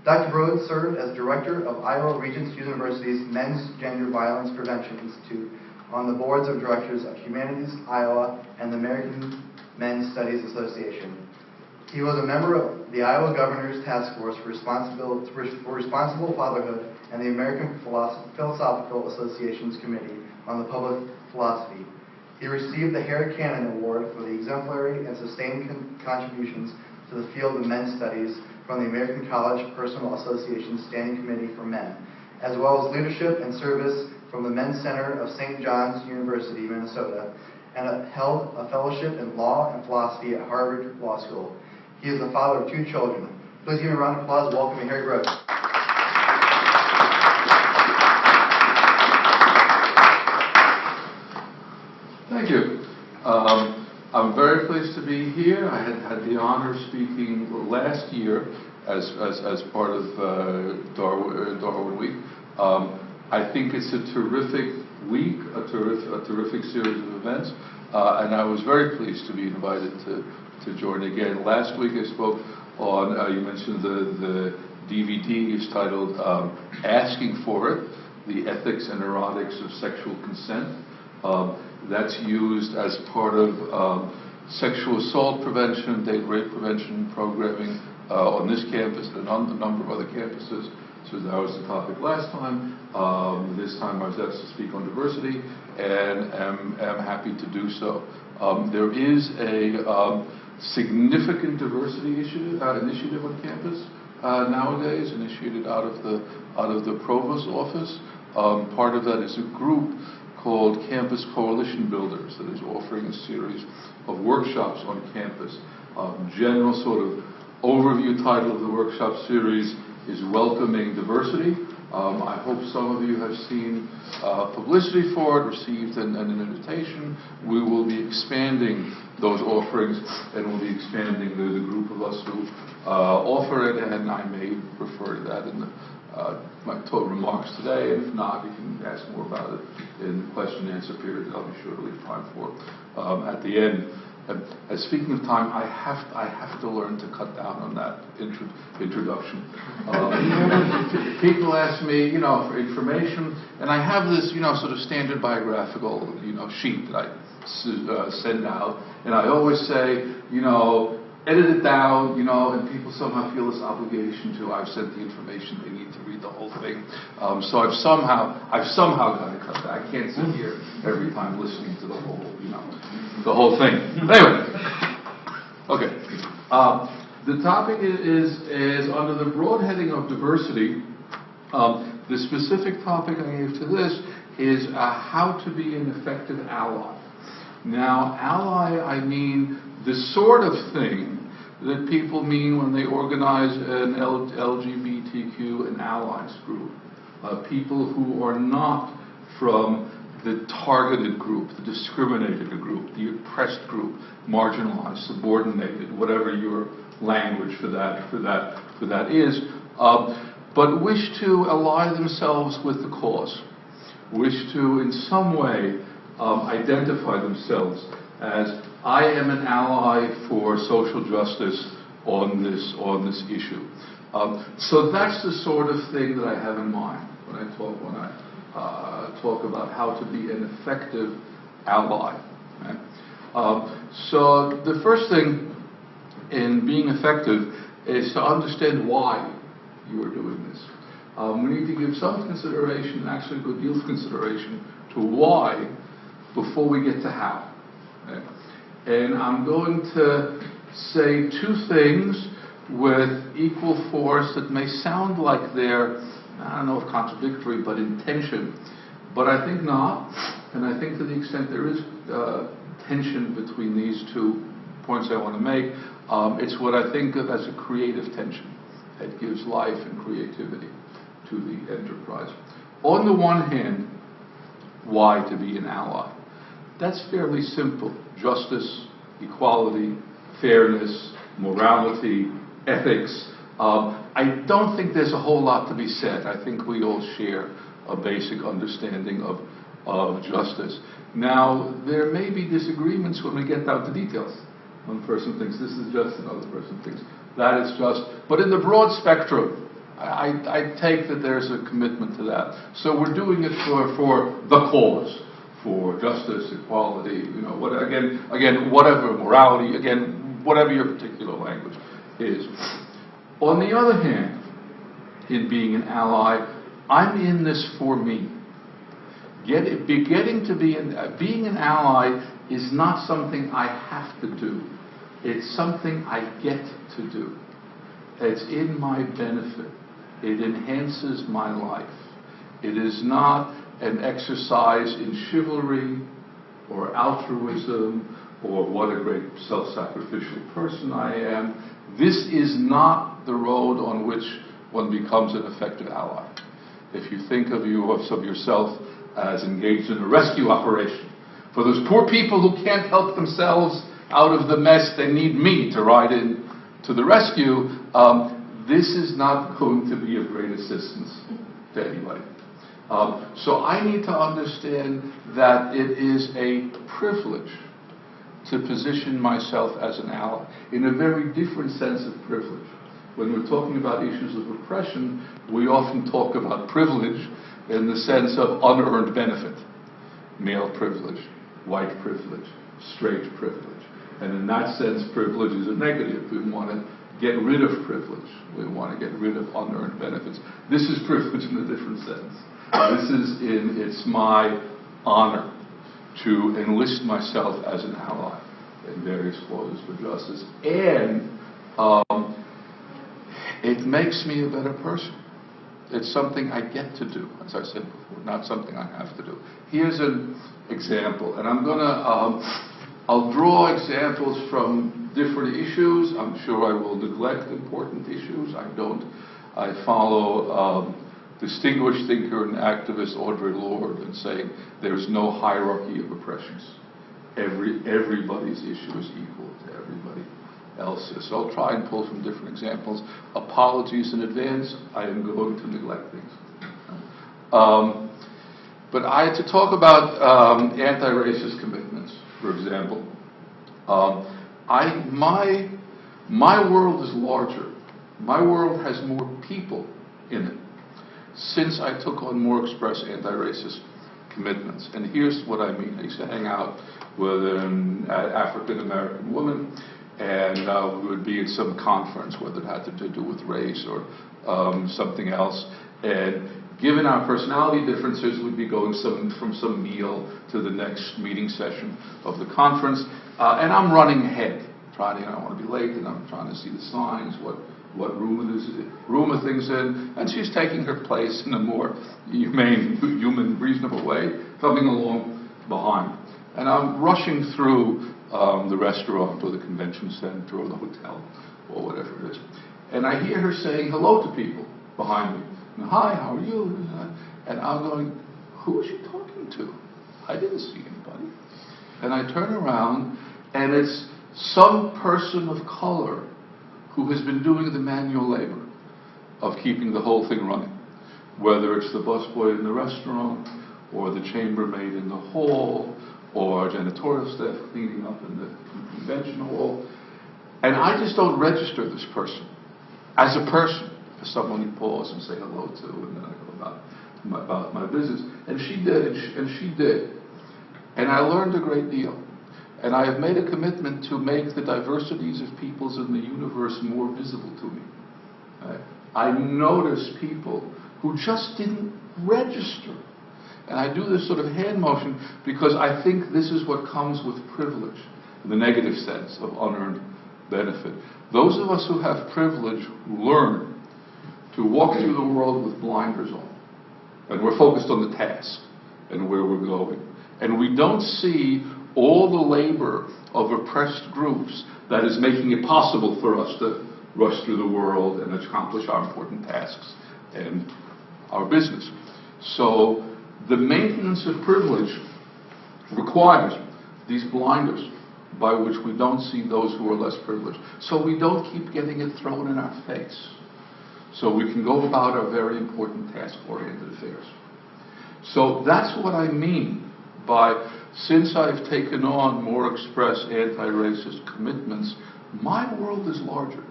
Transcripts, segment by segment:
Dr. Broad served as director of Iowa Regents University's Men's Gender Violence Prevention Institute on the boards of directors of Humanities Iowa and the American Men's Studies Association. He was a member of the Iowa Governor's Task Force for Responsible Fatherhood and the American Philosophical Association's Committee on the Public Philosophy. He received the Harry Cannon Award for the exemplary and sustained contributions to the field of men's studies from the American College Personal Association's Standing Committee for Men, as well as leadership and service from the Men's Center of St. John's University, Minnesota, and held a fellowship in law and philosophy at Harvard Law School. He is the father of 2 children. Please give me a round of applause. Welcome, Harry Broad. Thank you. I'm very pleased to be here. I had the honor of speaking last year as part of Darwin Week. I think it's a terrific week, a terrific series of events, and I was very pleased to be invited to join again. Last week I spoke on, you mentioned the DVD is titled Asking for It, The Ethics and Erotics of Sexual Consent. That's used as part of sexual assault prevention, date rape prevention programming on this campus and on a number of other campuses. So that was the topic last time. This time I was asked to speak on diversity, and am happy to do so. There is a significant diversity initiative on campus nowadays, initiated out of the provost's office. Part of that is a group called Campus Coalition Builders that is offering a series of workshops on campus. General sort of overview title of the workshop series is Welcoming Diversity. I hope some of you have seen publicity for it, received an invitation. We will be expanding those offerings, and we'll be expanding the group of us who offer it, and I may refer to that in my total remarks today. And if not, you can ask more about it in the question and answer period that I'll be sure to leave time for at the end. Speaking of time, I have to learn to cut down on that introduction. People ask me, for information, and I have this, sort of standard biographical, sheet that I send out, and I always say, edit it down, and people somehow feel this obligation to. I've sent the information; they need to read the whole thing. So I've somehow got to cut that. I can't sit here every time listening to the whole thing. Anyway, okay. The topic is under the broad heading of diversity. The specific topic I gave to this is how to be an effective ally. Now, ally, I mean the sort of thing that people mean when they organize an LGBTQ and allies group. People who are not from the targeted group, the discriminated group, the oppressed group, marginalized, subordinated, whatever your language for that is, but wish to ally themselves with the cause, wish to in some way identify themselves as I am an ally for social justice on this issue. So that's the sort of thing that I have in mind when I talk about how to be an effective ally. Okay? So the first thing in being effective is to understand why you are doing this. We need to give some consideration, actually a good deal of consideration, to why before we get to how. Okay? And I'm going to say 2 things with equal force that may sound like they're, I don't know if contradictory, but in tension. But I think not. And I think to the extent there is tension between these 2 points I want to make, it's what I think of as a creative tension that gives life and creativity to the enterprise. On the one hand, why to be an ally? That's fairly simple. Justice, equality, fairness, morality, ethics. I don't think there's a whole lot to be said. I think we all share a basic understanding of justice. Now, there may be disagreements when we get down to details. One person thinks this is just, another person thinks that is just. But in the broad spectrum, I take that there's a commitment to that. So we're doing it for the cause, for justice, equality, you know, what, again, whatever, morality, again, whatever your particular language is. On the other hand, in being an ally, I'm in this for me. Being an ally is not something I have to do. It's something I get to do. It's in my benefit. It enhances my life. It is not an exercise in chivalry or altruism or what a great self-sacrificial person I am. This is not the road on which one becomes an effective ally. If you think of yourself as engaged in a rescue operation, for those poor people who can't help themselves out of the mess, they need me to ride in to the rescue, this is not going to be of great assistance to anybody. So I need to understand that it is a privilege to position myself as an ally in a very different sense of privilege. When we're talking about issues of oppression, we often talk about privilege in the sense of unearned benefit. Male privilege, white privilege, straight privilege. And in that sense, privilege is a negative. We want to get rid of privilege. We want to get rid of unearned benefits. This is privilege in a different sense. It's my honor to enlist myself as an ally in various causes for justice. And it makes me a better person. It's something I get to do, as I said before, not something I have to do. Here's an example, and I'll draw examples from different issues. I'm sure I will neglect important issues. I don't. I follow distinguished thinker and activist Audre Lorde in saying there's no hierarchy of oppressions. Everybody's issue is equal to everybody else's. So I'll try and pull from different examples. Apologies in advance. I am going to neglect things. But I had to talk about anti-racist commitments, for example. My world is larger. My world has more people in it since I took on more express anti-racist commitments. And here's what I mean. I used to hang out with an African-American woman, and we would be at some conference, whether it had to do with race or something else. And given our personality differences, we'd be going from some meal to the next meeting session of the conference. And I'm running ahead, I don't want to be late, and I'm trying to see the signs, what room are things in, and she's taking her place in a more humane, human, reasonable way, coming along behind. And I'm rushing through the restaurant or the convention center or the hotel or whatever it is. And I hear her saying hello to people behind me. And, hi, how are you? And I'm going, who is she talking to? I didn't see anybody. And I turn around, and it's some person of color who has been doing the manual labor of keeping the whole thing running. Whether it's the busboy in the restaurant, or the chambermaid in the hall, or janitorial staff cleaning up in the convention hall. And I just don't register this person as a person, as someone you pause and say hello to, and then I go about my business. And she did. And I learned a great deal. And I have made a commitment to make the diversities of peoples in the universe more visible to me. I notice people who just didn't register. And I do this sort of hand motion because I think this is what comes with privilege, in the negative sense of unearned benefit. Those of us who have privilege learn to walk through the world with blinders on. And we're focused on the task and where we're going. And we don't see all the labor of oppressed groups that is making it possible for us to rush through the world and accomplish our important tasks and our business. So the maintenance of privilege requires these blinders by which we don't see those who are less privileged. So we don't keep getting it thrown in our face. So we can go about our very important task-oriented affairs. So that's what I mean by, since I've taken on more express anti-racist commitments, my world is larger.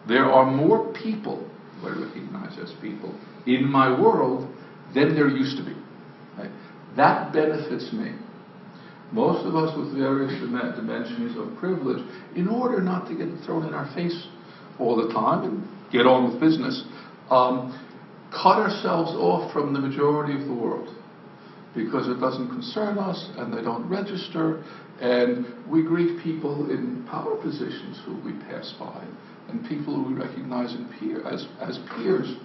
There are more people who I recognize as people in my world than there used to be. Right? That benefits me. Most of us with various dimensions of privilege, in order not to get thrown in our face all the time and get on with business, cut ourselves off from the majority of the world because it doesn't concern us and they don't register, and we greet people in power positions who we pass by and people who we recognize as peers,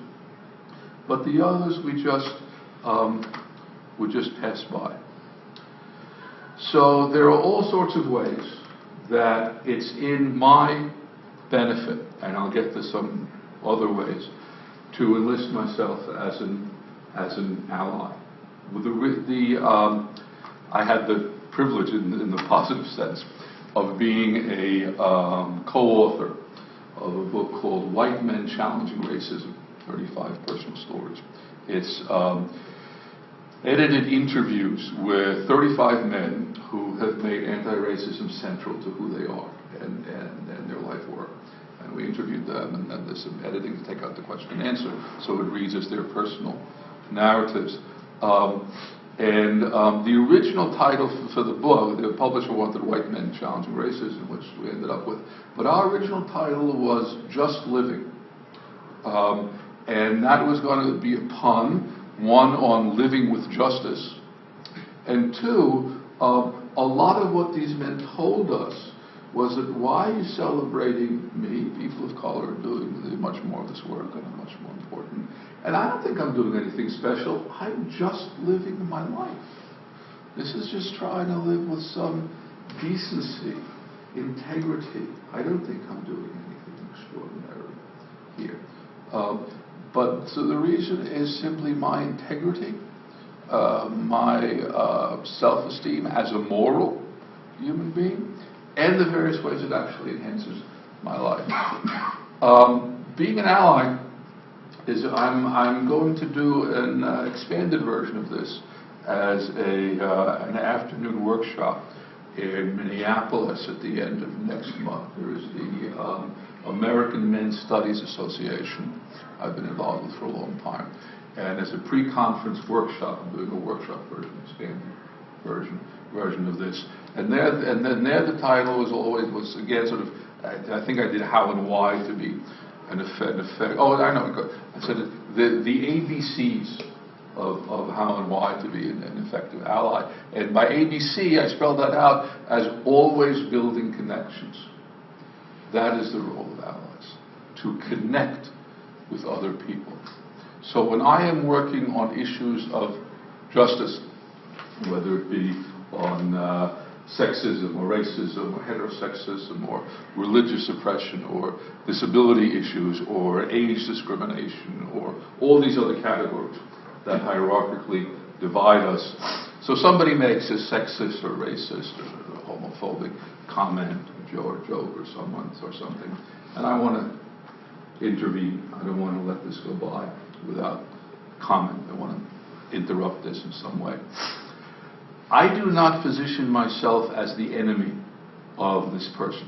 but the others we just pass by. So there are all sorts of ways that it's in my benefit, and I'll get to some other ways, to enlist myself as an ally. I had the privilege, in the positive sense, of being a co-author of a book called White Men Challenging Racism, 35 Personal Stories. It's edited interviews with 35 men who have made anti-racism central to who they are and their life work. And we interviewed them, and then there's some editing to take out the question and answer, so it reads as their personal narratives. The original title for the book, the publisher wanted White Men Challenging Racism, which we ended up with. But our original title was Just Living. And that was going to be a pun, one, on living with justice, and two, a lot of what these men told us was that, why are you celebrating me? People of color are doing much more of this work and are much more important. And I don't think I'm doing anything special. I'm just living my life. This is just trying to live with some decency, integrity. I don't think I'm doing anything extraordinary here. But so the reason is simply my integrity, my self-esteem as a moral human being, and the various ways it actually enhances my life. Being an ally is, I'm going to do an expanded version of this as an afternoon workshop in Minneapolis at the end of next month. There is the American Men's Studies Association I've been involved with for a long time. And as a pre-conference workshop, I'm doing a workshop version, expanded version of this. And then the title was again sort of, I think I did how and why to be an effect. Oh, I know. I said the ABCs of how and why to be an effective ally. And by ABC, I spelled that out as always building connections. That is the role of allies, to connect with other people. So when I am working on issues of justice, whether it be on sexism or racism or heterosexism or religious oppression or disability issues or age discrimination or all these other categories that hierarchically divide us. So somebody makes a sexist or racist or homophobic comment or joke or something, and I want to intervene. I don't want to let this go by without comment. I want to interrupt this in some way. I do not position myself as the enemy of this person.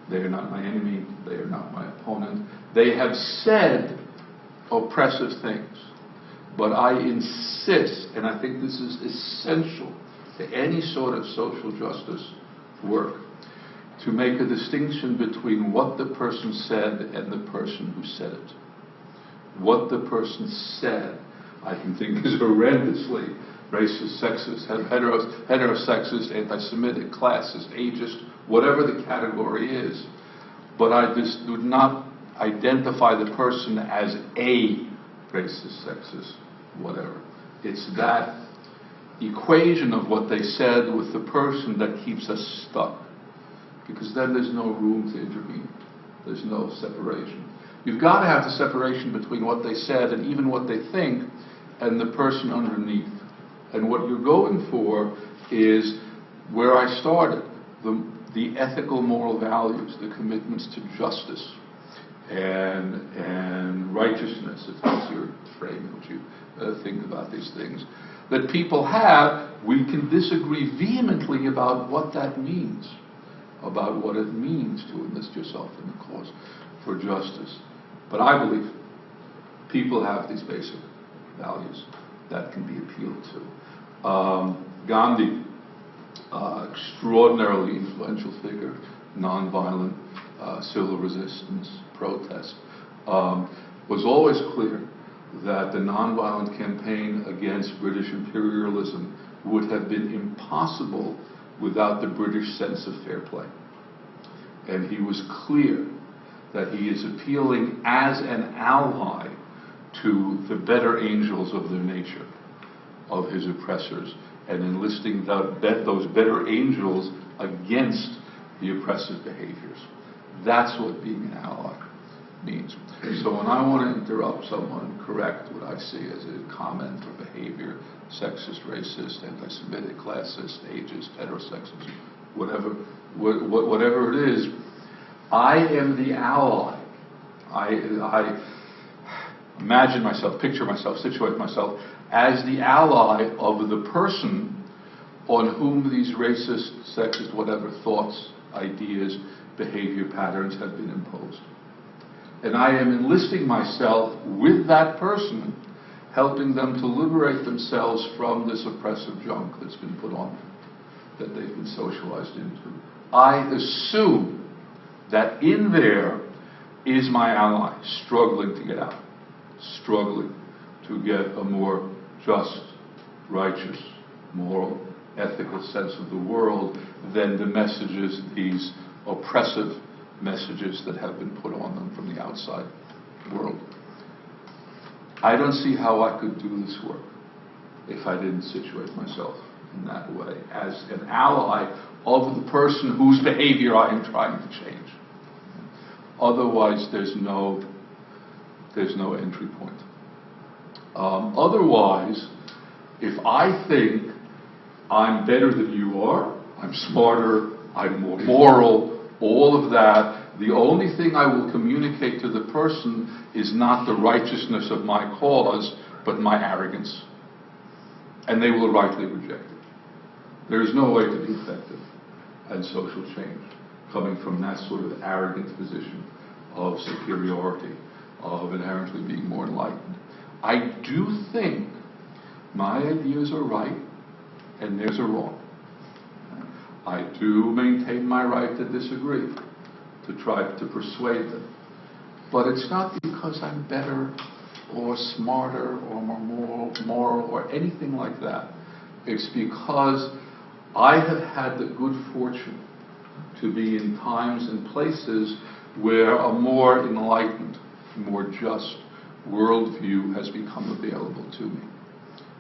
They are not my enemy. They are not my opponent. They have said oppressive things. But I insist, and I think this is essential to any sort of social justice work, to make a distinction between what the person said and the person who said it. What the person said, I can think is horrendously racist, sexist, heterosexist, anti-Semitic, classist, ageist, whatever the category is. But I just do not identify the person as a racist, sexist, whatever. It's that equation of what they said with the person that keeps us stuck. Because then there's no room to intervene. There's no separation. You've got to have the separation between what they said and even what they think and the person underneath. And what you're going for is where I started, the ethical moral values, the commitments to justice and righteousness, if that's your frame in which you think about these things, that people have. We can disagree vehemently about what that means, about what it means to enlist yourself in the cause for justice. But I believe People have these basic values that can be appealed to. Gandhi, extraordinarily influential figure, nonviolent civil resistance, protest, was always clear that the nonviolent campaign against British imperialism would have been impossible without the British sense of fair play. And he was clear that he is appealing as an ally to the better angels of their nature, of his oppressors, and enlisting those better angels against the oppressive behaviors. That's what being an ally means. So when I want to interrupt someone, correct what I see as a comment or behavior, sexist, racist, anti-Semitic, classist, ageist, heterosexist, whatever it is, I am the ally. I imagine myself, picture myself, situate myself as the ally of the person on whom these racist, sexist, whatever thoughts, ideas, behavior patterns have been imposed. And I am enlisting myself with that person, helping them to liberate themselves from this oppressive junk that's been put on them, that they've been socialized into. I assume that in there is my ally, struggling to get out, struggling to get a more just, righteous, moral, ethical sense of the world than the messages, these oppressive messages that have been put on them from the outside world. I don't see how I could do this work if I didn't situate myself in that way, as an ally of the person whose behavior I am trying to change. Otherwise, there's no entry point. Otherwise, if I think I'm better than you are, I'm smarter, I'm more moral, all of that, the only thing I will communicate to the person is not the righteousness of my cause, but my arrogance. And they will rightly reject it. There's no way to be effective at social change coming from that sort of arrogant position of superiority, of inherently being more enlightened. I do think my ideas are right and theirs are wrong. I do maintain my right to disagree, to try to persuade them. But it's not because I'm better or smarter or more moral or anything like that. It's because I have had the good fortune to be in times and places where a more enlightened, more just worldview has become available to me.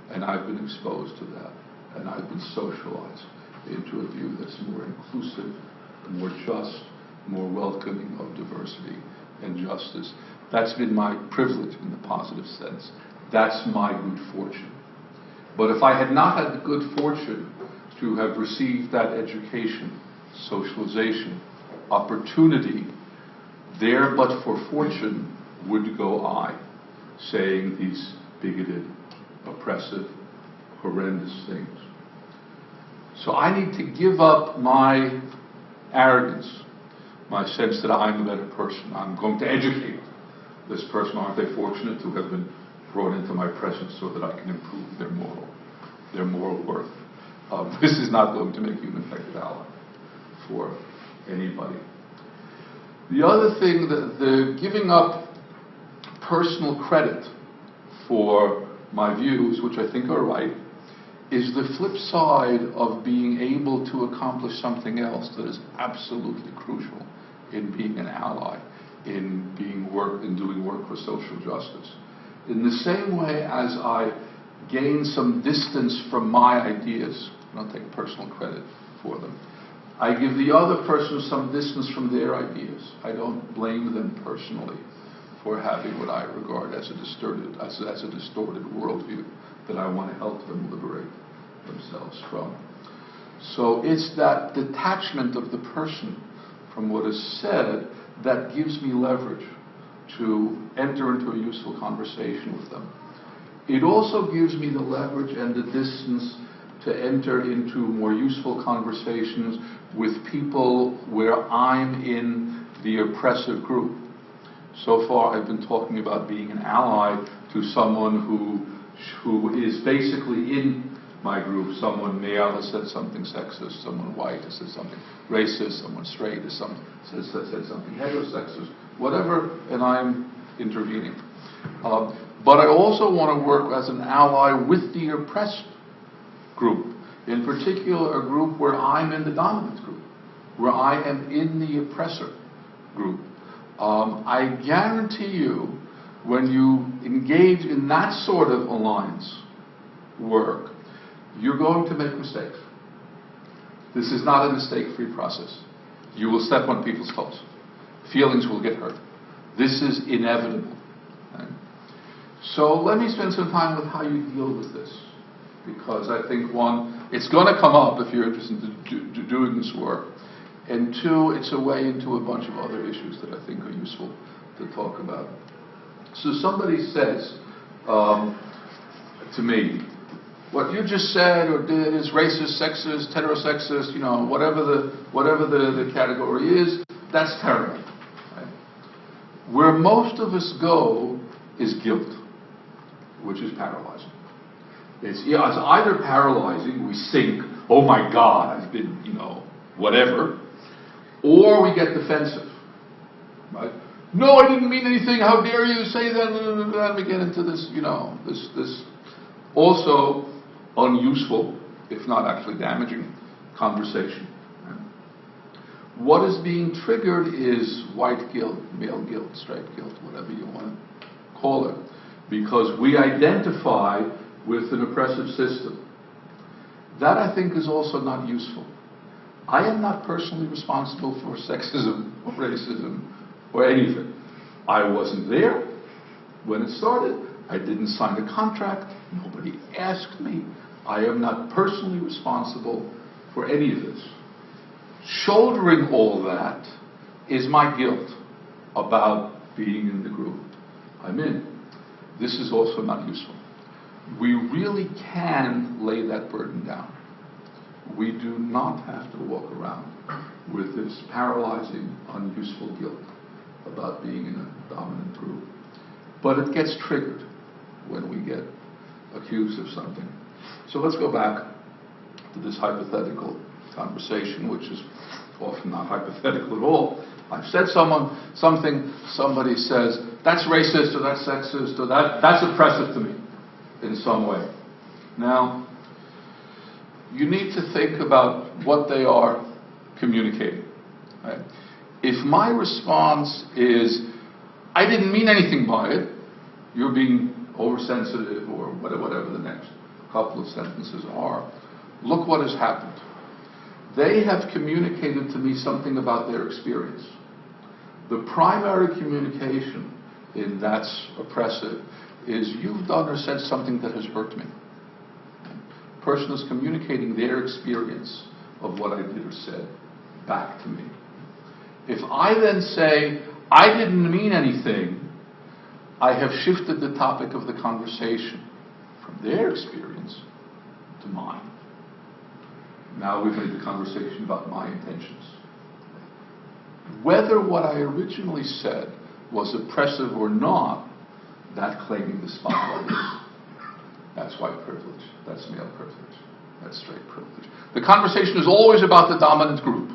And I've been exposed to that. And I've been socialized into a view that's more inclusive, more just, more welcoming of diversity and justice. That's been my privilege in the positive sense. That's my good fortune. But if I had not had the good fortune to have received that education, socialization, opportunity, there but for fortune would go I, saying these bigoted, oppressive, horrendous things. So I need to give up my arrogance, my sense that I'm a better person. I'm going to educate this person. Aren't they fortunate to have been brought into my presence so that I can improve their moral worth? This is not going to make you an effective ally for anybody. The other thing, the giving up personal credit for my views, which I think are right, is the flip side of being able to accomplish something else that is absolutely crucial in being an ally, in doing work for social justice. In the same way as I gain some distance from my ideas, I don't take personal credit for them, I give the other person some distance from their ideas. I don't blame them personally for having what I regard as a distorted worldview that I want to help them liberate themselves from. So it's that detachment of the person from what is said that gives me leverage to enter into a useful conversation with them. It also gives me the leverage and the distance to enter into more useful conversations with people where I'm in the oppressive group. So far, I've been talking about being an ally to someone who is basically in my group. Someone male has said something sexist, someone white has said something racist, someone straight has said something heterosexist, whatever, and I'm intervening. But I also want to work as an ally with the oppressed group, in particular a group where I'm in the dominant group, where I am in the oppressor group. I guarantee you, when you engage in that sort of alliance work, you're going to make mistakes. This is not a mistake-free process. You will step on people's toes. Feelings will get hurt. This is inevitable. Right? So let me spend some time with how you deal with this, because I think, one, it's going to come up if you're interested in doing this work, and two, it's a way into a bunch of other issues that I think are useful to talk about. So somebody says to me, what you just said or did is racist, sexist, heterosexist, whatever the category is, that's terrible. Right? Where most of us go is guilt, which is paralyzing. It's either paralyzing, we sink, oh my God, I've been, whatever, or we get defensive. Right? No, I didn't mean anything, how dare you say that, and we get into this, this also unuseful, if not actually damaging, conversation. What is being triggered is white guilt, male guilt, straight guilt, whatever you want to call it, because we identify with an oppressive system. That, I think, is also not useful. I am not personally responsible for sexism or racism or anything. I wasn't there when it started. I didn't sign a contract. Nobody asked me. I am not personally responsible for any of this. Shouldering all that is my guilt about being in the group I'm in. This is also not useful. We really can lay that burden down. We do not have to walk around with this paralyzing, unuseful guilt about being in a dominant group. But it gets triggered when we get accused of something. So let's go back to this hypothetical conversation, which is often not hypothetical at all. I've said something, somebody says, that's racist, or that's sexist, or that's oppressive to me in some way. Now, you need to think about what they are communicating. Right? If my response is, I didn't mean anything by it, you're being oversensitive, or whatever the next couple of sentences are, look what has happened. They have communicated to me something about their experience. The primary communication in that's oppressive is you've done or said something that has hurt me. The person is communicating their experience of what I did or said back to me. If I then say, I didn't mean anything, I have shifted the topic of the conversation from their experience to mine. Now we've made the conversation about my intentions. Whether what I originally said was oppressive or not, that claiming the spotlight is. That's white privilege. That's male privilege. That's straight privilege. The conversation is always about the dominant group,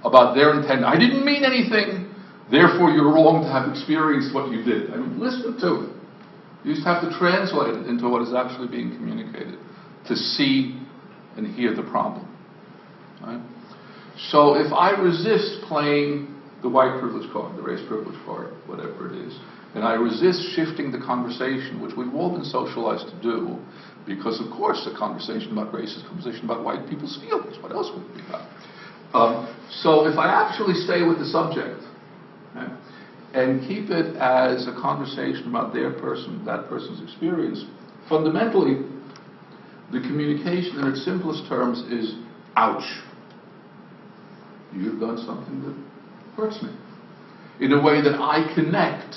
about their intent. I didn't mean anything, therefore you're wrong to have experienced what you did. I mean, listen to it. You just have to translate it into what is actually being communicated to see and hear the problem. Right? So if I resist playing the white privilege card, the race privilege card, whatever it is, and I resist shifting the conversation, which we've all been socialized to do, because of course the conversation about race is a conversation about white people's feelings. What else would it be about? So if I actually stay with the subject, right, and keep it as a conversation about that person's experience, fundamentally, the communication in its simplest terms is, ouch. You've done something that hurts me. In a way that I connect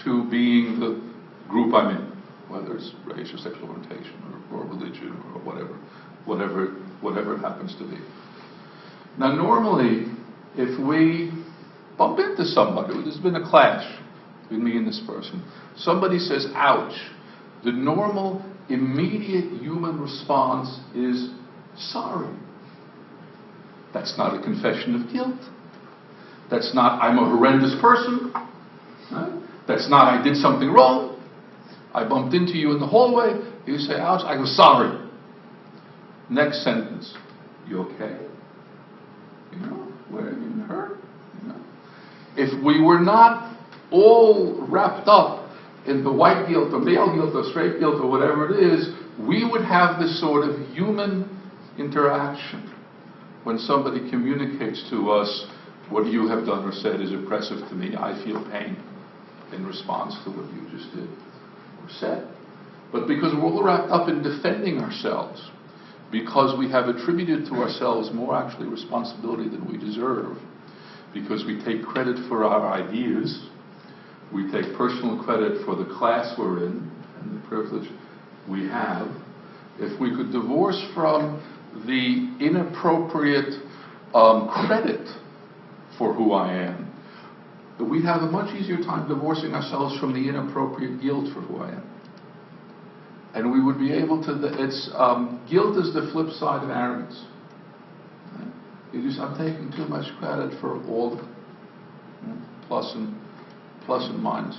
to being the group I'm in, whether it's race or sexual orientation or religion or whatever it happens to be. Now normally, if we bump into somebody, there's been a clash between me and this person. Somebody says, ouch. The normal, immediate human response is sorry. That's not a confession of guilt. That's not, I'm a horrendous person. Right? That's not, I did something wrong. I bumped into you in the hallway. You say, ouch. I go, sorry. Next sentence. You okay? You know, where have you been hurt? You know? If we were not all wrapped up in the white guilt or male guilt or straight guilt or whatever it is, we would have this sort of human interaction. When somebody communicates to us, what you have done or said is oppressive to me, I feel pain in response to what you just did or said. But because we're all wrapped up in defending ourselves, because we have attributed to ourselves more actually responsibility than we deserve, because we take credit for our ideas, we take personal credit for the class we're in and the privilege we have, if we could divorce from the inappropriate credit for who I am, we'd have a much easier time divorcing ourselves from the inappropriate guilt for who I am. And we would be able to, guilt is the flip side of arrogance. I'm taking too much credit for all the plus and minus.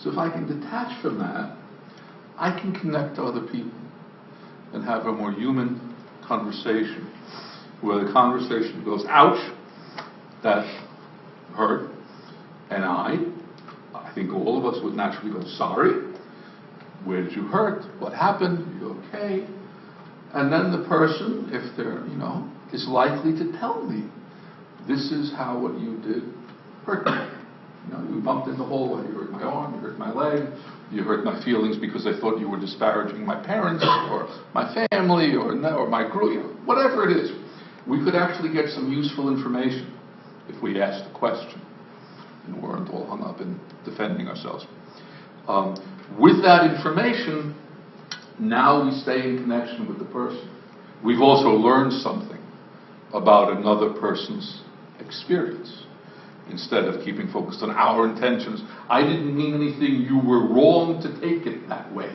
So if I can detach from that, I can connect to other people and have a more human conversation, where the conversation goes, ouch, that hurt, and I think all of us would naturally go, sorry. Where did you hurt? What happened? Are you okay? And then the person, if they're, is likely to tell me, this is how what you did hurt me. You bumped in the hallway, you hurt my arm, you hurt my leg, you hurt my feelings because I thought you were disparaging my parents or my family or my group, whatever it is. We could actually get some useful information if we asked the question and weren't all hung up in defending ourselves. With that information, now we stay in connection with the person. We've also learned something about another person's experience, instead of keeping focused on our intentions. I didn't mean anything, you were wrong to take it that way.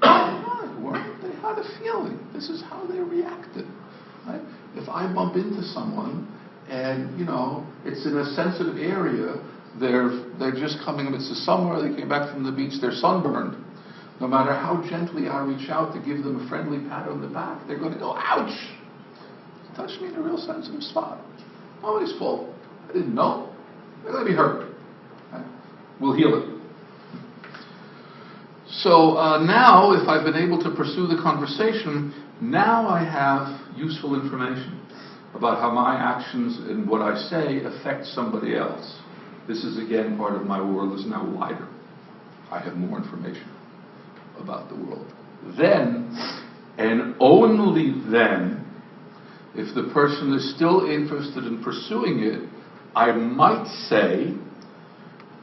They had a feeling. This is how they reacted. Right? If I bump into someone and, it's in a sensitive area, they're just coming, it's the summer, they came back from the beach, they're sunburned. No matter how gently I reach out to give them a friendly pat on the back, they're going to go, ouch! Touch me in a real sensitive spot. Nobody's fault. I didn't know. They're going to be hurt. Right? We'll heal it. So now, if I've been able to pursue the conversation, now I have useful information about how my actions and what I say affect somebody else. This is, again, part of my world is now wider. I have more information about the world. Then, and only then, if the person is still interested in pursuing it, I might say,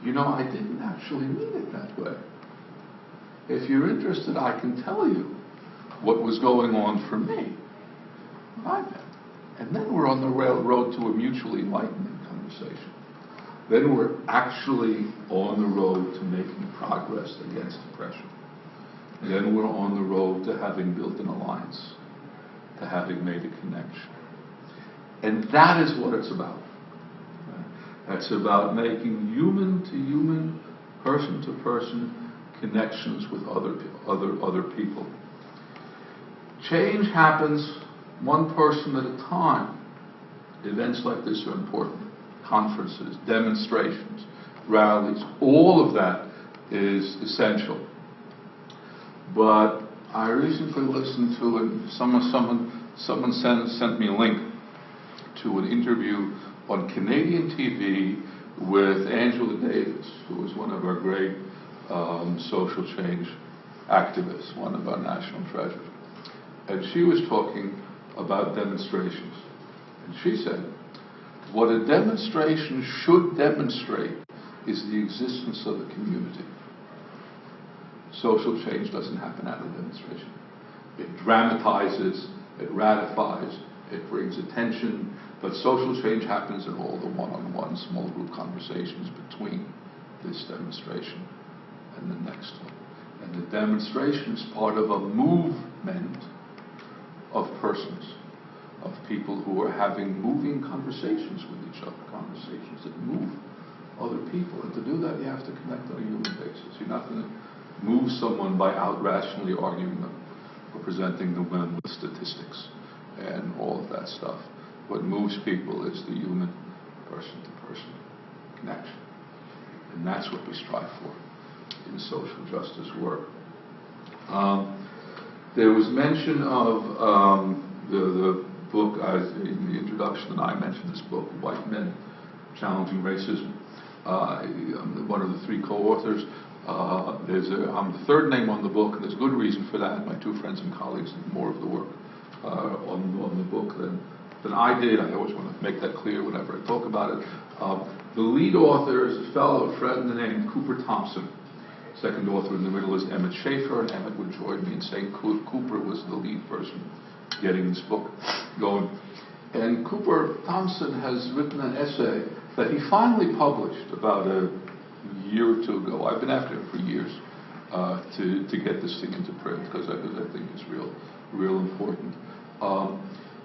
I didn't actually mean it that way. If you're interested, I can tell you what was going on for me. Right then. And then we're on the road to a mutually enlightening conversation. Then we're actually on the road to making progress against depression. Then we're on the road to having built an alliance, to having made a connection. And that is what it's about. It's about making human-to-human, person-to-person connections with other people. Change happens one person at a time. Events like this are important. Conferences, demonstrations, rallies, all of that is essential. But I recently listened to, and someone sent me a link to an interview on Canadian TV with Angela Davis, who was one of our great social change activists, one of our national treasures. And she was talking about demonstrations. And she said, what a demonstration should demonstrate is the existence of a community. Social change doesn't happen out of demonstration. It dramatizes, it ratifies, it brings attention, but social change happens in all the one-on-one, small group conversations between the this demonstration and the next one. And the demonstration is part of a movement of persons, of people who are having moving conversations with each other, conversations that move other people. And to do that, you have to connect on a human basis. You're not going to move someone by out-rationally arguing them or presenting them with statistics and all of that stuff. What moves people is the human person-to-person connection. And that's what we strive for in social justice work. There was mention of the book, in the introduction, and I mentioned this book, White Men Challenging Racism. I'm one of the 3 co-authors. I'm the 3rd name on the book, and there's good reason for that. My 2 friends and colleagues did more of the work on the book than I did. I always want to make that clear whenever I talk about it. The lead author is a fellow, a friend named Cooper Thompson. Second author in the middle is Emmett Schaefer, and Emmett would join me in saying Cooper was the lead person getting this book going. And Cooper Thompson has written an essay that he finally published about a year or 2 ago. I've been after him for years to get this thing into print because I think it's real important.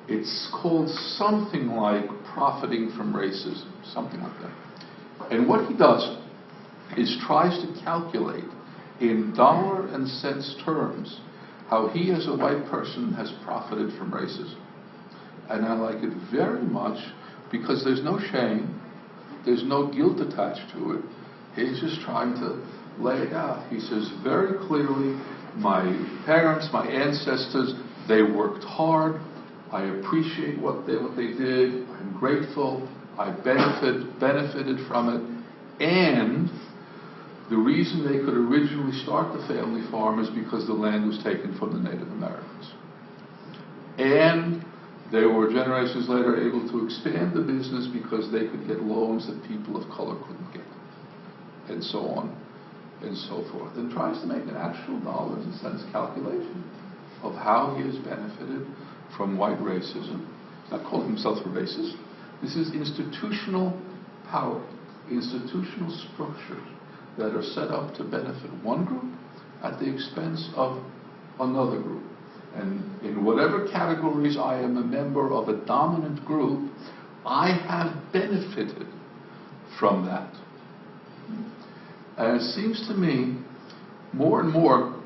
It's called something like Profiting from Racism, something like that. And what he does is tries to calculate in dollar and cents terms how he as a white person has profited from racism. And I like it very much because there's no shame, there's no guilt attached to it. He's just trying to lay it out. He says very clearly, my parents, my ancestors, they worked hard. I appreciate what they did. I'm grateful. I benefited from it. And the reason they could originally start the family farm is because the land was taken from the Native Americans. And they were generations later able to expand the business because they could get loans that people of color couldn't get. And so on and so forth. And tries to make an actual dollars and cents calculation of how he has benefited from white racism. He's not calling himself a racist. This is institutional power, institutional structures that are set up to benefit one group at the expense of another group. And in whatever categories I am a member of a dominant group, I have benefited from that. And it seems to me, more and more,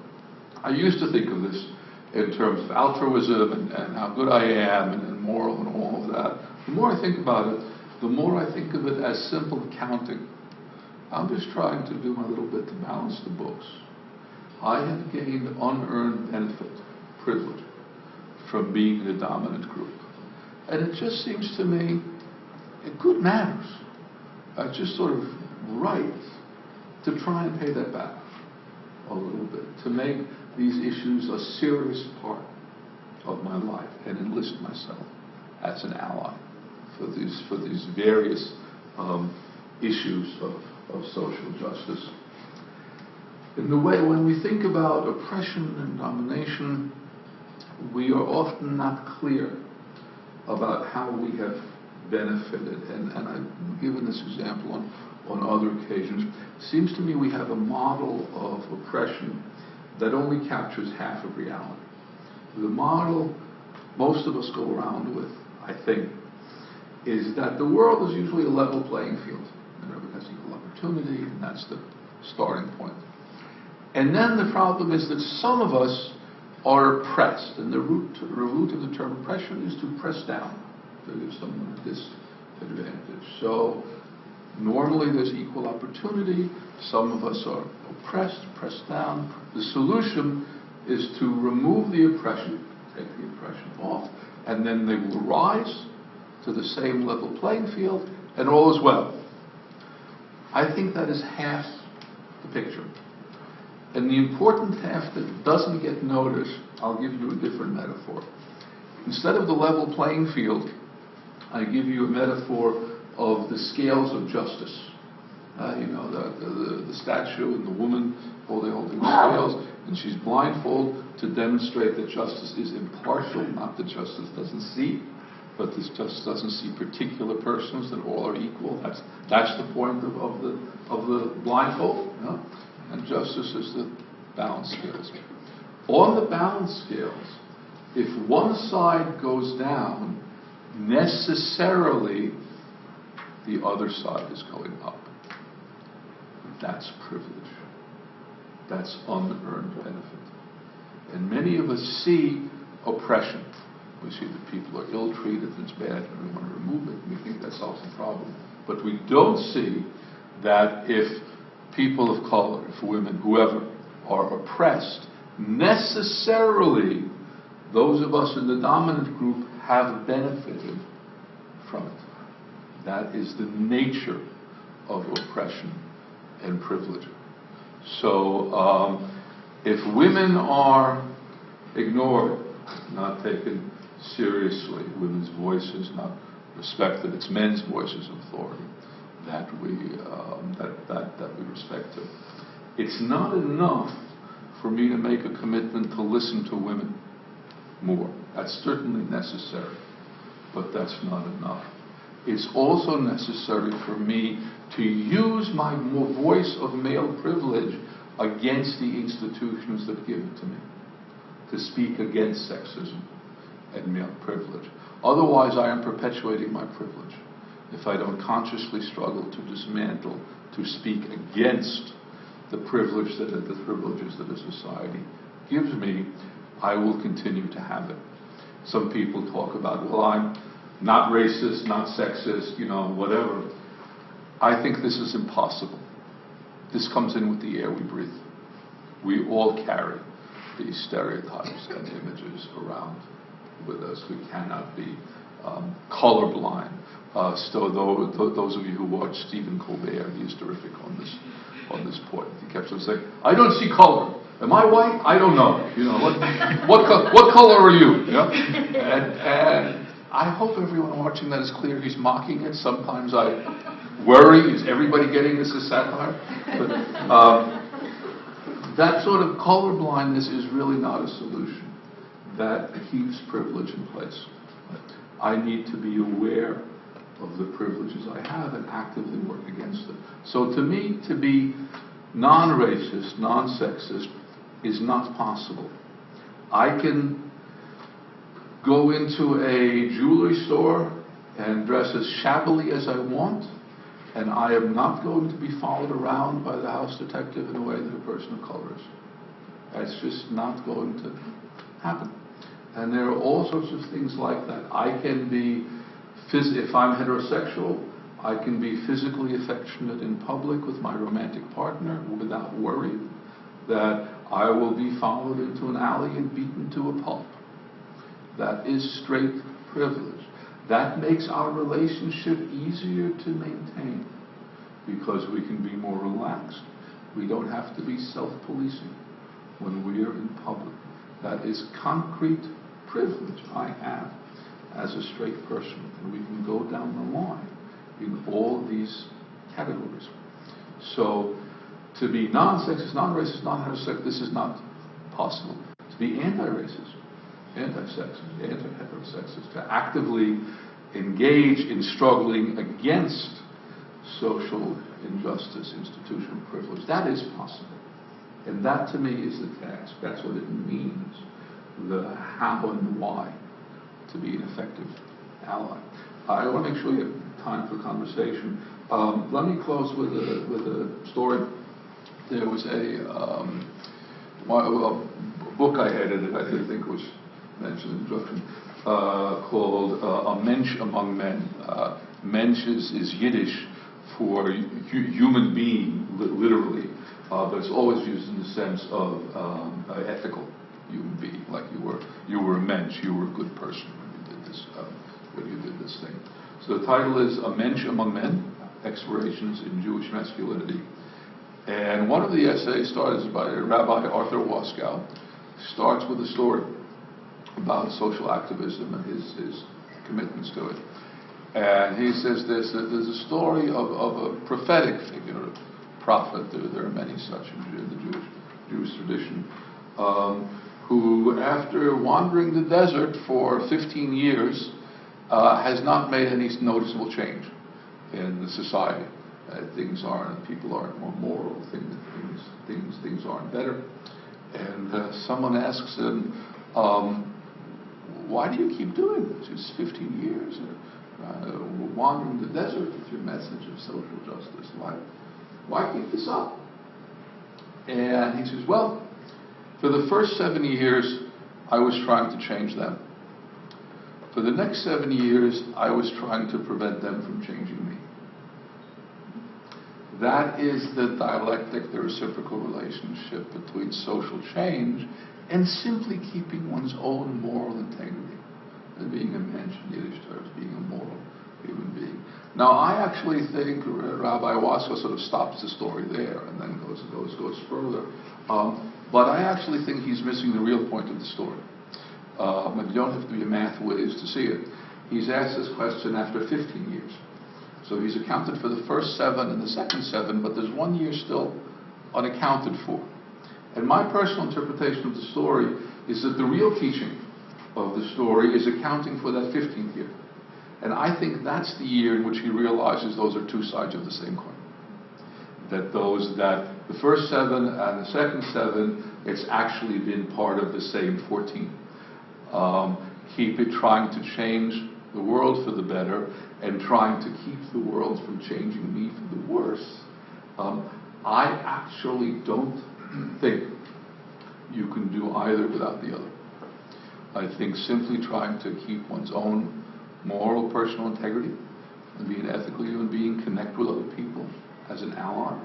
I used to think of this in terms of altruism and how good I am and moral and all of that. The more I think about it, the more I think of it as simple accounting. I'm just trying to do my little bit to balance the books. I have gained unearned benefit, privilege, from being in a dominant group. And it just seems to me, in good manners, just sort of right to try and pay that back a little bit, to make these issues a serious part of my life and enlist myself as an ally for these various issues of social justice. In the way, when we think about oppression and domination, we are often not clear about how we have benefited. And I've given this example on other occasions. It seems to me we have a model of oppression that only captures half of reality. The model most of us go around with, I think, is that the world is usually a level playing field. Everyone has equal opportunity, and that's the starting point. And then the problem is that some of us are oppressed, and the root of the term oppression is to press down, to give someone a disadvantage. So normally there's equal opportunity. Some of us are oppressed, pressed down. The solution is to remove the oppression, take the oppression off, and then they will rise to the same level playing field, and all is well. I think that is half the picture. And the important half that doesn't get noticed, I'll give you a different metaphor. Instead of the level playing field, I give you a metaphor of the scales of justice. The statue and the woman holding the scales, and she's blindfolded to demonstrate that justice is impartial, not that justice doesn't see, but this just doesn't see particular persons, that all are equal. That's the point of the blindfold. You know? And justice is the balance scales. On the balance scales, if one side goes down, necessarily the other side is going up. That's privilege. That's unearned benefit. And many of us see oppression. We see that people are ill-treated, it's bad, and we want to remove it. We think that solves the problem. But we don't see that if people of color, if women, whoever, are oppressed, necessarily those of us in the dominant group have benefited from it. That is the nature of oppression and privilege. So if women are ignored, not taken seriously, women's voices not respected, it's men's voices of authority that we respect to. It's not enough for me to make a commitment to listen to women more. That's certainly necessary, but that's not enough. It's also necessary for me to use my voice of male privilege against the institutions that give it to me, to speak against sexism and male privilege. Otherwise, I am perpetuating my privilege. If I don't consciously struggle to dismantle, to speak against the privileges that a society gives me, I will continue to have it. Some people talk about, well, I'm not racist, not sexist, whatever. I think this is impossible. This comes in with the air we breathe. We all carry these stereotypes and images around with us. We cannot be colorblind. So those of you who watch Stephen Colbert, he's terrific on this point. He kept on saying, "I don't see color. Am I white? I don't know. What color are you?" And I hope everyone watching that is clear. He's mocking it. Sometimes I worry: is everybody getting this as satire? But that sort of colorblindness is really not a solution. That keeps privilege in place. I need to be aware of the privileges I have and actively work against them. So to me, to be non-racist, non-sexist is not possible. I can go into a jewelry store and dress as shabbily as I want, and I am not going to be followed around by the house detective in a way that a person of color is. That's just not going to happen. And there are all sorts of things like that. I can be, if I'm heterosexual, I can be physically affectionate in public with my romantic partner without worry that I will be followed into an alley and beaten to a pulp. That is straight privilege. That makes our relationship easier to maintain because we can be more relaxed. We don't have to be self-policing when we are in public. That is concrete privilege I have as a straight person, and we can go down the line in all these categories. So to be non-sexist, non-racist, non-heterosexist, this is not possible. To be anti-racist, anti-sexist, anti-heterosexist, to actively engage in struggling against social injustice, institutional privilege, that is possible. And that to me is the task. That's what it means, the how and the why to be an effective ally. I want to make sure we have time for conversation. Let me close with a story. There was a book I edited, I think was mentioned in the introduction, called A Mensch Among Men. Mensch is Yiddish for human being, literally, but it's always used in the sense of ethical human being, like you were a mensch, you were a good person when you did this thing. So the title is A Mensch Among Men, Explorations in Jewish Masculinity. And one of the essays started by Rabbi Arthur Waskow, starts with a story about social activism and his commitments to it. And he says this, that there's a story of a prophetic figure, a prophet, there are many such in the Jewish tradition, who after wandering the desert for 15 years has not made any noticeable change in the society. People aren't more moral, things aren't better. And someone asks him, why do you keep doing this? It's 15 years wandering the desert with your message of social justice. Why keep this up? And he says, well, for the first 7 years, I was trying to change them. For the next 7 years, I was trying to prevent them from changing me. That is the dialectic, the reciprocal relationship between social change and simply keeping one's own moral integrity, and being a mensch in Yiddish terms, being a moral human being. Now, I actually think Rabbi Wasko sort of stops the story there and then goes further. But I actually think he's missing the real point of the story. And you don't have to be a math whiz to see it. He's asked this question after 15 years. So he's accounted for the first 7 and the second 7, but there's 1 year still unaccounted for. And my personal interpretation of the story is that the real teaching of the story is accounting for that 15th year. And I think that's the year in which he realizes those are two sides of the same coin. That the first 7 and the second 7, it's actually been part of the same 14. Keep it trying to change the world for the better and trying to keep the world from changing me for the worse. I actually don't think you can do either without the other. I think simply trying to keep one's own moral, personal integrity and be an ethical human being, connect with other people as an ally,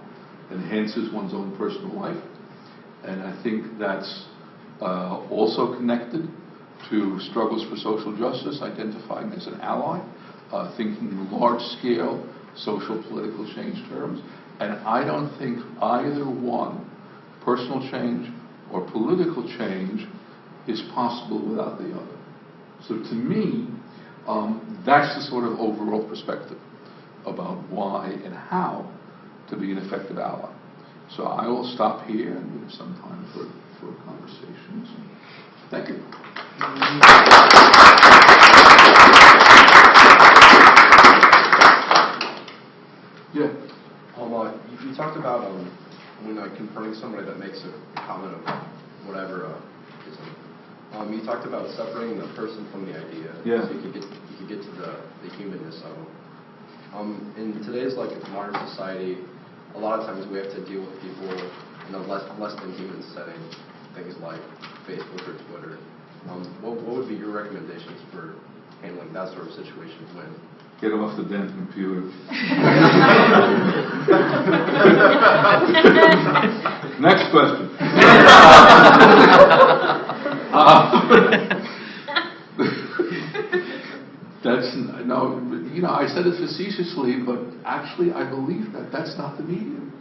enhances one's own personal life. And I think that's also connected to struggles for social justice, identifying as an ally, thinking in large-scale social political change terms. And I don't think either one, personal change or political change, is possible without the other. So to me, that's the sort of overall perspective about why and how to be an effective ally. So I will stop here and we have some time for conversations. Thank you. Yeah. You talked about when confronting somebody that makes a comment of whatever you talked about separating the person from the idea. Yeah. So you could get to the humanness of them. In today's modern society, a lot of times we have to deal with people in a less than human setting, things like Facebook or Twitter. What would be your recommendations for handling that sort of situation when? Get off the damn computer. Next question. I said it facetiously, but actually I believe that's not the medium.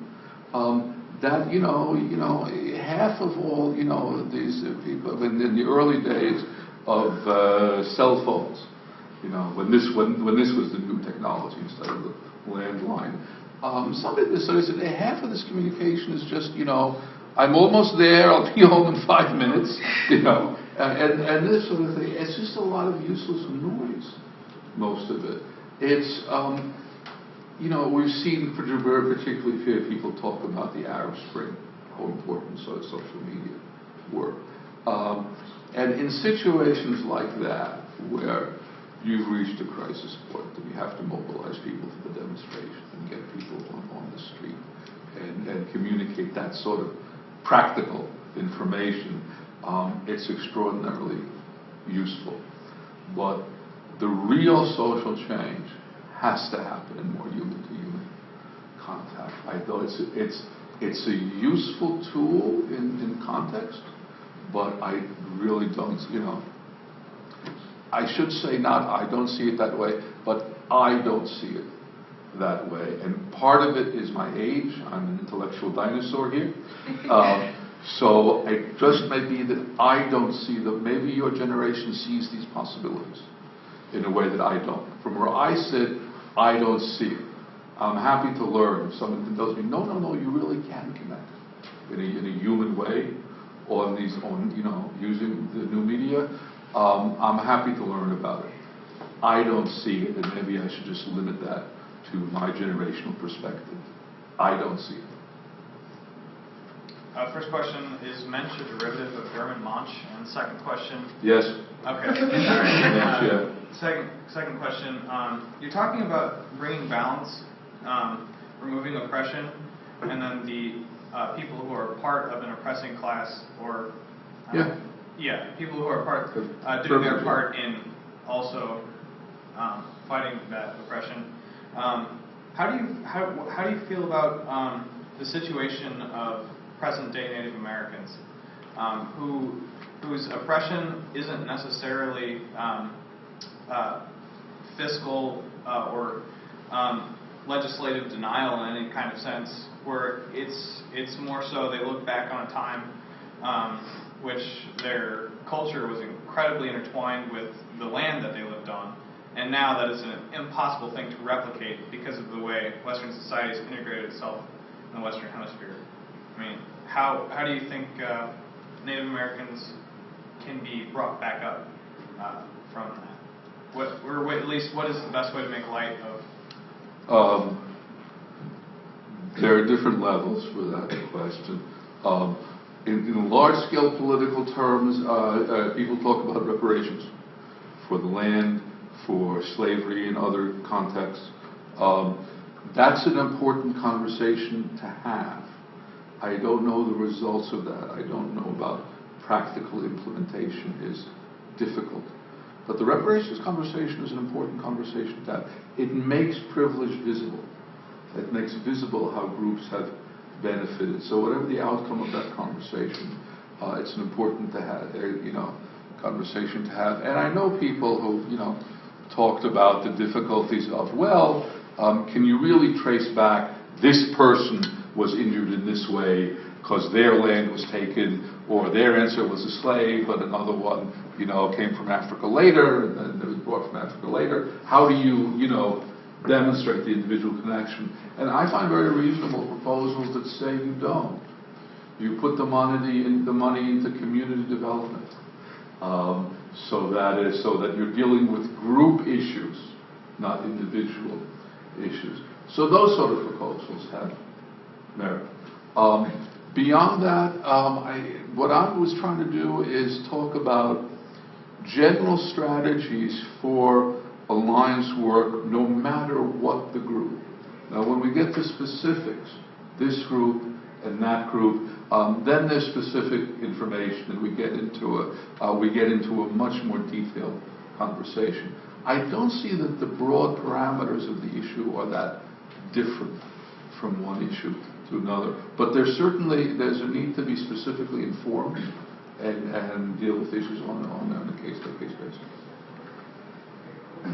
Half of all, these people in the early days of cell phones, when this was the new technology instead of the landline, somebody said half of this communication is just, I'm almost there, I'll be home in 5 minutes, and this sort of thing. It's just a lot of useless noise, most of it. It's, we've seen, particularly if people talk about the Arab Spring, how important social media were. And in situations like that, where you've reached a crisis point and you have to mobilize people to the demonstration and get people on the street and communicate that sort of practical information, it's extraordinarily useful. But the real social change has to happen in more human-to-human contact. Though it's a useful tool in context, but I really don't, I should say I don't see it that way, but I don't see it that way. And part of it is my age. I'm an intellectual dinosaur here. So it just may be that I don't see them. Maybe your generation sees these possibilities in a way that I don't. From where I sit, I don't see it. I'm happy to learn. If someone tells me, no, you really can connect in a human way using the new media. I'm happy to learn about it. I don't see it, and maybe I should just limit that to my generational perspective. I don't see it. First question, is Mensch a derivative of German Mensch? And second question... Yes. Okay. All right. Yeah. Second question, you're talking about bringing balance, removing oppression, and then the people who are part of an oppressing class, or... people who are part, doing their part in also fighting that oppression. How do you feel about the situation of present-day Native Americans, whose oppression isn't necessarily fiscal or legislative denial in any kind of sense, where it's more so they look back on a time which their culture was incredibly intertwined with the land that they lived on, and now that is an impossible thing to replicate because of the way Western society has integrated itself in the Western Hemisphere. I mean, how do you think Native Americans can be brought back up from that? Or at least, what is the best way to make light of? There are different levels for that question. In large-scale political terms, people talk about reparations for the land, for slavery and other contexts. That's an important conversation to have. I don't know the results of that. I don't know about practical implementation. Is difficult. But the reparations conversation is an important conversation to have. It makes privilege visible. It makes visible how groups have benefited. So whatever the outcome of that conversation, it's an important to have, conversation to have. And I know people who, talked about the difficulties of, can you really trace back this person was injured in this way because their land was taken, or their ancestor was a slave, but another one, came from Africa later, and it was brought from Africa later. How do you, demonstrate the individual connection? And I find very reasonable proposals that say you don't. You put the money into community development, so that you're dealing with group issues, not individual issues. So those sort of proposals have merit. Beyond that, what I was trying to do is talk about general strategies for alliance work, no matter what the group. Now, when we get to specifics, this group and that group, then there's specific information, and we get into a much more detailed conversation. I don't see that the broad parameters of the issue are that different from one issue to another. But there's a need to be specifically informed and deal with issues on a case-by-case basis. I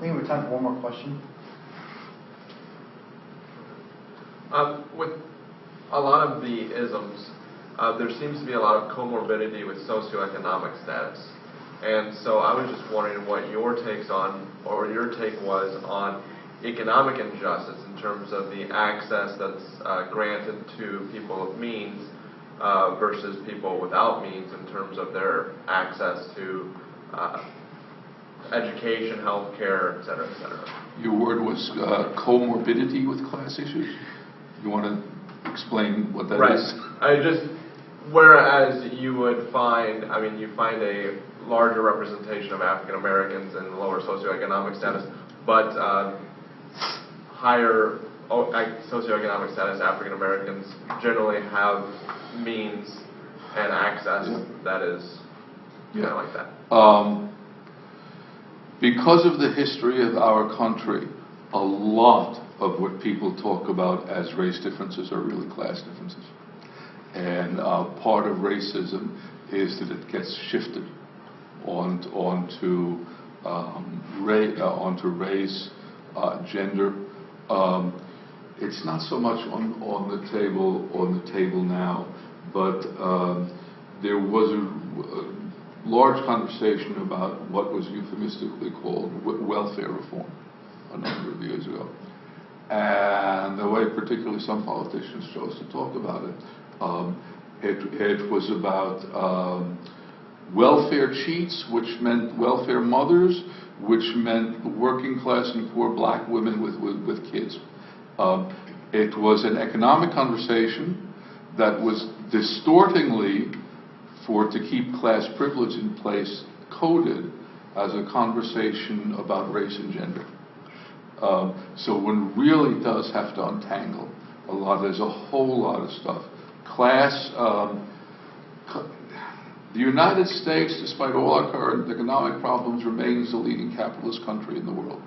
think we have time for one more question. With a lot of the isms, there seems to be a lot of comorbidity with socioeconomic status. And so I was just wondering what your take was on economic injustice in terms of the access that's granted to people of means versus people without means in terms of their access to education, health care, et cetera, et cetera. Your word was comorbidity with class issues? You want to explain what that is? Whereas you would find, you find a larger representation of African Americans in lower socioeconomic status, but higher socioeconomic status African Americans generally have means and access that is kind of like that. Because of the history of our country, a lot of what people talk about as race differences are really class differences. And part of racism is that it gets shifted onto race, gender. It's not so much on the table now, but there was a large conversation about what was euphemistically called welfare reform a number of years ago. And the way particularly some politicians chose to talk about it, it was about welfare cheats, which meant welfare mothers which meant working class and poor black women with kids. It was an economic conversation that was distortingly, to keep class privilege in place, coded as a conversation about race and gender. So one really does have to untangle a lot. There's a whole lot of stuff. Class, the United States, despite all our current economic problems, remains the leading capitalist country in the world.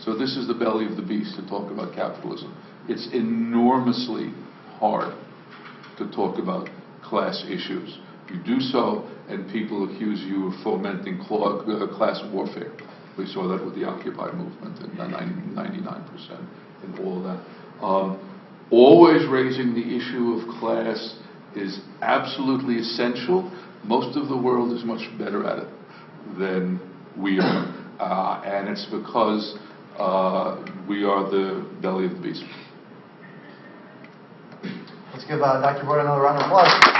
So this is the belly of the beast to talk about capitalism. It's enormously hard to talk about class issues. You do so, and people accuse you of fomenting class warfare. We saw that with the Occupy movement and 99% and all of that. Always raising the issue of class is absolutely essential. Most of the world is much better at it than we are. And it's because we are the belly of the beast. Let's give Dr. Boyd another round of applause.